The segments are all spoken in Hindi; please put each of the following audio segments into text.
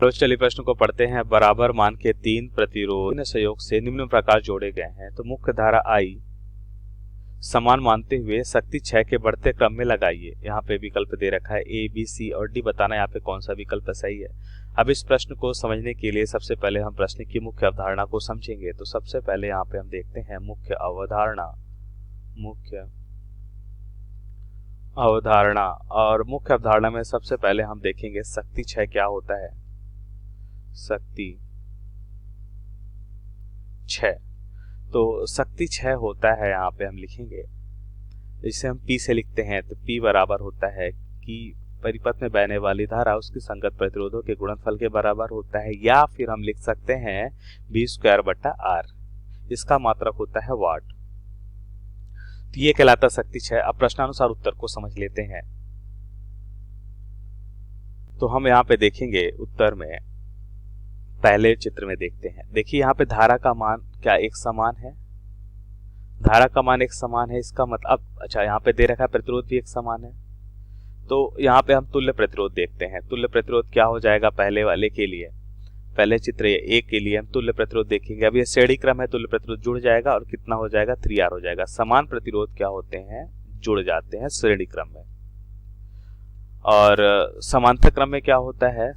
तो चलिए प्रश्न को पढ़ते हैं। बराबर मान के तीन प्रतिरोध निम्न संयोग से निम्न प्रकार जोड़े गए हैं, तो मुख्य धारा आई समान मानते हुए शक्ति 6 के बढ़ते क्रम में लगाइए। यहाँ पे विकल्प दे रखा है ए, बी, सी और डी। बताना यहाँ पे कौन सा विकल्प सही है। अब इस प्रश्न को समझने के लिए सबसे पहले हम प्रश्न की मुख्य अवधारणा को समझेंगे। तो सबसे पहले यहाँ पे हम देखते हैं मुख्य अवधारणा। और मुख्य अवधारणा में सबसे पहले हम देखेंगे शक्ति 6 क्या होता है। शक्ति 6, तो शक्ति 6 होता है, यहाँ पे हम लिखेंगे जिसे हम P से लिखते हैं। तो P बराबर होता है कि परिपथ में बहने वाली धारा उसकी संगत प्रतिरोधों के गुणनफल के बराबर होता है, या फिर हम लिख सकते हैं V²/R। इसका मात्रक होता है वाट। तो ये कहलाता शक्ति 6। अब प्रश्नानुसार उत्तर को समझ लेते हैं। तो हम यहाँ पे देखेंगे उत्तर में, पहले चित्र में देखते हैं। देखिए यहाँ पे धारा का मान क्या एक समान है। धारा का मान एक समान है, इसका मतलब अच्छा यहाँ पे दे रखा है प्रतिरोध भी एक समान है। तो यहाँ पे हम तुल्य प्रतिरोध देखते हैं। तुल्य प्रतिरोध क्या हो जाएगा पहले वाले के लिए, पहले चित्र एक के लिए हम तुल्य प्रतिरोध देखेंगे। अब ये श्रेणी क्रम है, तुल्य प्रतिरोध जुड़ जाएगा और कितना हो जाएगा 3R हो जाएगा। समान प्रतिरोध क्या होते हैं, जुड़ जाते हैं श्रेणी क्रम में। और समांतर क्रम में क्या होता है,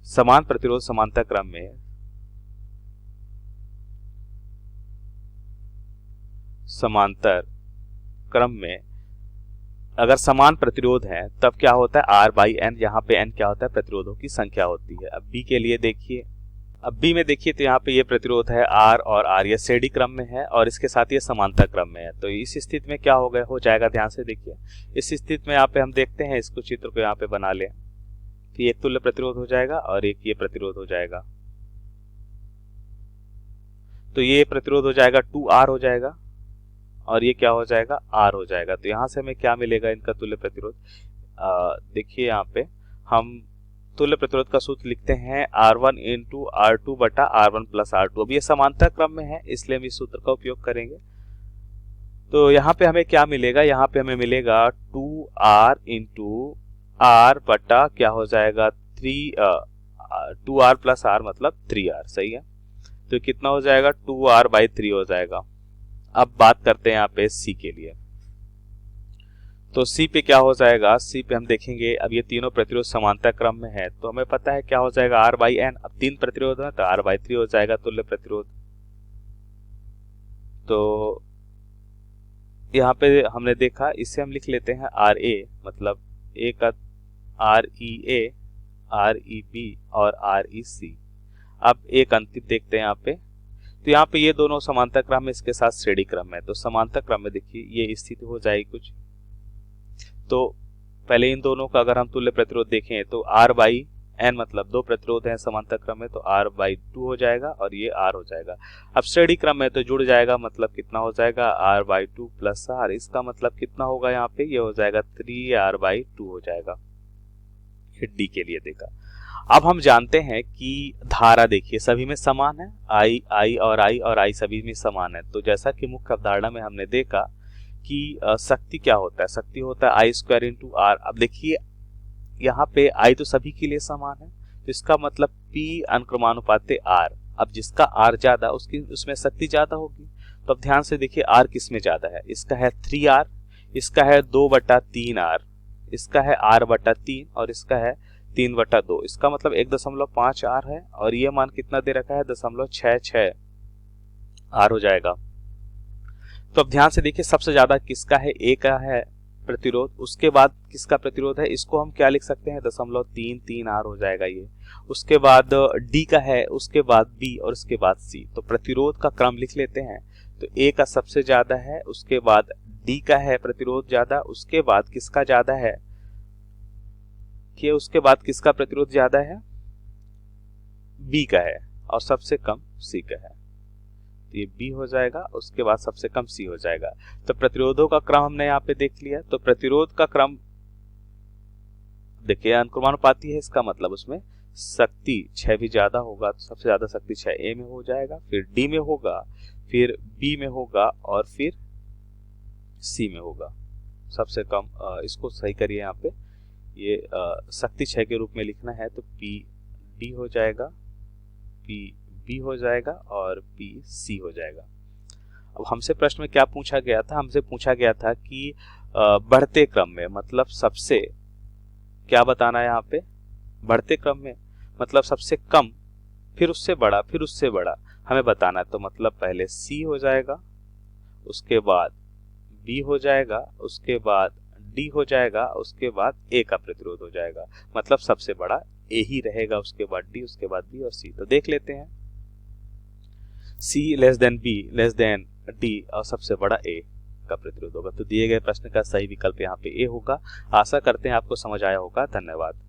समान प्रतिरोध समांतर क्रम में अगर समान प्रतिरोध है तब क्या होता है R/N। यहाँ पे N क्या होता है, प्रतिरोधों की संख्या होती है। अब B के लिए देखिए, अब B में देखिए तो यहाँ पे ये प्रतिरोध है R और R, ये श्रेणी क्रम में है और इसके साथ ये समांतर क्रम में है। तो इस स्थिति में क्या हो जाएगा, ध्यान से देखिए। इस स्थिति में यहाँ पे हम देखते हैं, इसको चित्र को यहाँ पे बना लें कि एक तुल्य प्रतिरोध हो जाएगा और एक ये प्रतिरोध हो जाएगा। तो ये प्रतिरोध हो जाएगा 2R हो जाएगा और ये क्या हो जाएगा, R हो जाएगा। तो यहाँ से हमें क्या मिलेगा, इनका तुल्य प्रतिरोध। देखिए यहाँ पे हम तुल्य प्रतिरोध का सूत्र लिखते हैं R1 × R2/R1 + R2। अब ये समांतर क्रम में है इसलिए हम इस सूत्र का उपयोग करेंगे। तो यहाँ पे हमें क्या मिलेगा, यहाँ पे हमें मिलेगा 2R × R बटा क्या हो जाएगा 2R + R मतलब 3R। सही है, तो कितना हो जाएगा 2R/3 हो जाएगा। अब बात करते हैं यहाँ पे C के लिए। तो C पे क्या हो जाएगा, C पे हम देखेंगे अब ये तीनों प्रतिरोध समांतर क्रम में है तो हमें पता है क्या हो जाएगा R/N। अब 3 प्रतिरोध है तो R/3 हो जाएगा तुल्य प्रतिरोध। तो यहाँ पे हमने देखा, इसे हम लिख लेते हैं RA, मतलब A का REA, REB और REC। अब एक अंतिम देखते हैं यहाँ पे। तो यहाँ पे ये दोनों समांतर क्रम में, इसके साथ श्रेणी क्रम में। तो समांतर क्रम में देखिए ये स्थिति हो जाएगी कुछ। तो पहले इन दोनों का अगर हम तुल्य प्रतिरोध देखें तो R/N, मतलब दो प्रतिरोध हैं समांतर क्रम में, तो R/2 हो जाएगा और ये R हो जाएगा। अब श्रेणी क्रम में तो जुड़ जाएगा, मतलब कितना हो जाएगा R/2 + R। इसका मतलब कितना होगा, यहाँ पे ये हो जाएगा 3R/2 हो जाएगा। ये D के लिए देखा। अब हम जानते हैं कि धारा देखिए सभी में समान है, I और I सभी में समान है। तो जैसा कि मुख्य अवधारणा में हमने देखा कि शक्ति क्या होता है, शक्ति होता है I² × R। अब देखिए यहाँ पे I तो सभी के लिए समान है, तो इसका मतलब P अनुक्रमानुपाते R। अब जिसका R ज्यादा उसमें शक्ति ज्यादा होगी। तो अब ध्यान से देखिए R किस में ज्यादा है, इसका है 3R, इसका है 2/3R, इसका है R/3 और इसका है 3/2। इसका मतलब 1.5R है और ये मान कितना दे रखा है 0.66R हो जाएगा। तो अब ध्यान से देखिए सबसे ज्यादा किसका है, A का है प्रतिरोध, उसके बाद किसका प्रतिरोध है, इसको हम क्या लिख सकते हैं 0.33R हो जाएगा ये। उसके बाद D का है, उसके बाद B और उसके बाद C। तो प्रतिरोध का क्रम लिख लेते हैं। तो A का सबसे ज्यादा है, उसके बाद D का है प्रतिरोध ज्यादा, उसके बाद किसका ज्यादा है, कि उसके बाद किसका प्रतिरोध ज्यादा है, B का है और सबसे कम C का है। तो ये B हो जाएगा, उसके बाद सबसे कम C हो जाएगा। तो प्रतिरोधों का क्रम हमने यहाँ पे देख लिया। तो प्रतिरोध का क्रम देखिए अनुक्रमानुपाती है, इसका मतलब उसमें शक्ति 6 भी ज्यादा होगा, तो सबसे ज्यादा शक्ति 6A में हो जाएगा, फिर D में होगा, फिर B में होगा और फिर C में होगा सबसे कम। इसको सही करिए, यहाँ पे ये शक्ति 6 के रूप में लिखना है तो P डी हो जाएगा, पी बी हो जाएगा और पी सी हो जाएगा। अब हमसे प्रश्न में क्या पूछा गया था? हमसे पूछा गया था कि बढ़ते क्रम में, मतलब सबसे, क्या बताना है यहाँ पे? बढ़ते क्रम में मतलब सबसे कम, फिर उससे बड़ा, फिर उससे बड़ा हमें बताना है। तो मतलब पहले सी हो जाएगा, उसके बाद बी हो जाएगा, उसके बाद डी हो जाएगा, उसके बाद ए का प्रतिरोध हो जाएगा। मतलब सबसे बड़ा ए ही रहेगा, उसके बाद डी, उसके बाद बी और सी। तो देख लेते हैं, c less than b less than d और सबसे बड़ा ए का प्रतिरोध होगा। तो दिए गए प्रश्न का सही विकल्प यहाँ पे ए होगा। आशा करते हैं आपको समझ आया होगा। धन्यवाद।